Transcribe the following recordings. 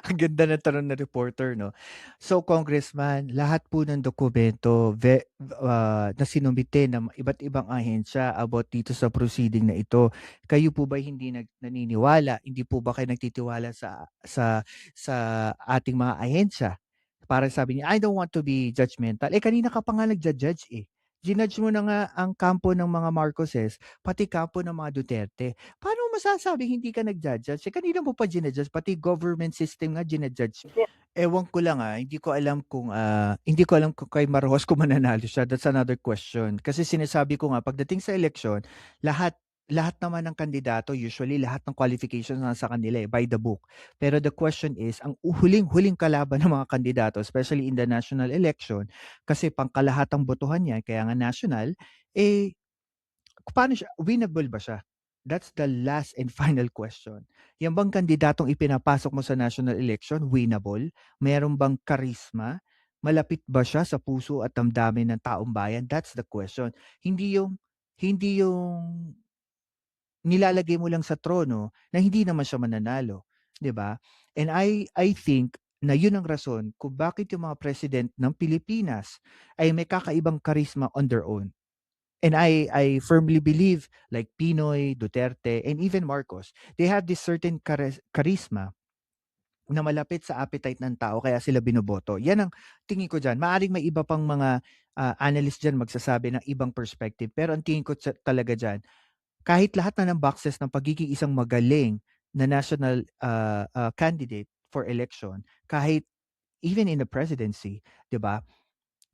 Ang ganda ng tanong ng reporter 'no. So Congressman, lahat po ng dokumento na sinumite ng iba't ibang ahensya about dito sa proceeding na ito, kayo po ba hindi naniniwala, hindi po ba kayo nagtitiwala sa ating mga ahensya? Parang sabi niya, "I don't want to be judgmental." Eh, kanina ka pa nga nagja-judge, eh. Jinudge mo na nga ang kampo ng mga Marcoses, pati kampo ng mga Duterte. Paano mo masasabing hindi ka nagja-judge? Eh, kanina mo pa judge pati government system nga judge. Ewan ko lang, hindi ko alam kung kay Marcos kung mananalo siya, that's another question. Kasi sinasabi ko nga pagdating sa eleksyon, lahat lahat naman ng kandidato, usually lahat ng qualifications nasa kanila, eh, by the book. Pero the question is, ang huling-huling kalaban ng mga kandidato, especially in the national election, kasi pangkalahatang botohan yan, kaya nga national, eh, paano siya winnable ba siya? That's the last and final question. Yan bang kandidatong ipinapasok mo sa national election, winnable? Meron bang karisma? Malapit ba siya sa puso at damdamin ng taong bayan? That's the question. Hindi yung nilalagay mo lang sa trono na hindi naman siya mananalo, 'di ba? And I think na 'yun ang rason kung bakit yung mga president ng Pilipinas ay may kakaibang karisma on their own. And I firmly believe like Pinoy, Duterte, and even Marcos, they have this certain charisma na malapit sa appetite ng tao kaya sila binoboto. Yan ang tingin ko diyan. Maaring may iba pang mga analyst diyan magsasabi ng ibang perspective, pero ang tingin ko talaga diyan, kahit lahat na ng boxes ng pagiging isang magaling na national candidate for election, kahit even in the presidency, 'di ba?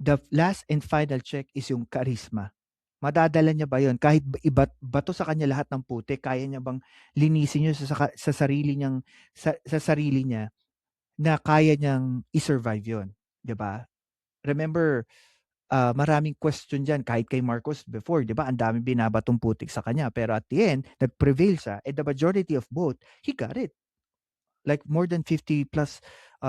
The last and final check is yung charisma. Madadala niya ba 'yun kahit bato sa kanya lahat ng putik, kaya niya bang linisin 'yun sa sarili niyang sa sarili niya na kaya niyang i-survive 'yun, 'di ba? Remember, maraming question diyan kahit kay Marcos before, 'di ba, ang daming binabatong putik sa kanya pero at the end nag-prevail siya and the majority of vote, he got it. Like more than 50 plus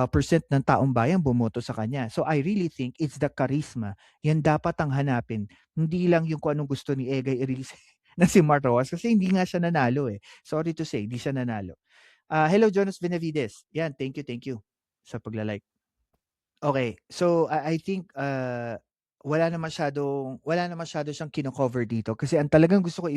percent ng taong bayan bumoto sa kanya. So I really think it's the charisma. Yan dapat ang hanapin. Hindi lang yung kung anong gusto ni Egay i-release na si Mark Rojas kasi hindi nga siya nanalo eh. Sorry to say, hindi siya nanalo. Hello Jonas Benavides. Yan, thank you sa pagla-like. Okay, so I think, wala na masyado siyang kino-cover dito kasi ang talagang gusto ko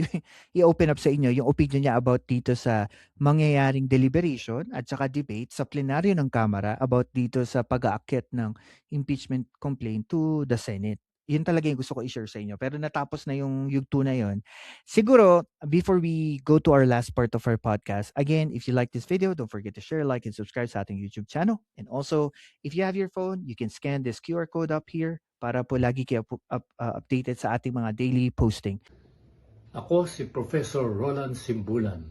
i-open up sa inyo yung opinion niya about dito sa mangyayaring deliberation at saka debate sa plenaryo ng Kamara about dito sa pag-aakyat ng impeachment complaint to the Senate. Yun talaga yung gusto ko i-share sa inyo. Pero natapos na yung yugto na yun. Siguro, before we go to our last part of our podcast, again, if you like this video, don't forget to share, like, and subscribe sa ating YouTube channel. And also, if you have your phone, you can scan this QR code up here para po lagi kayo updated sa ating mga daily posting. Ako si Professor Roland Simbulan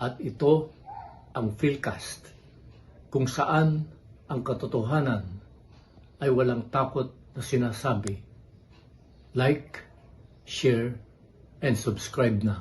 at ito ang Philcast, kung saan ang katotohanan ay walang takot na sinasabi. Like, share, and subscribe na.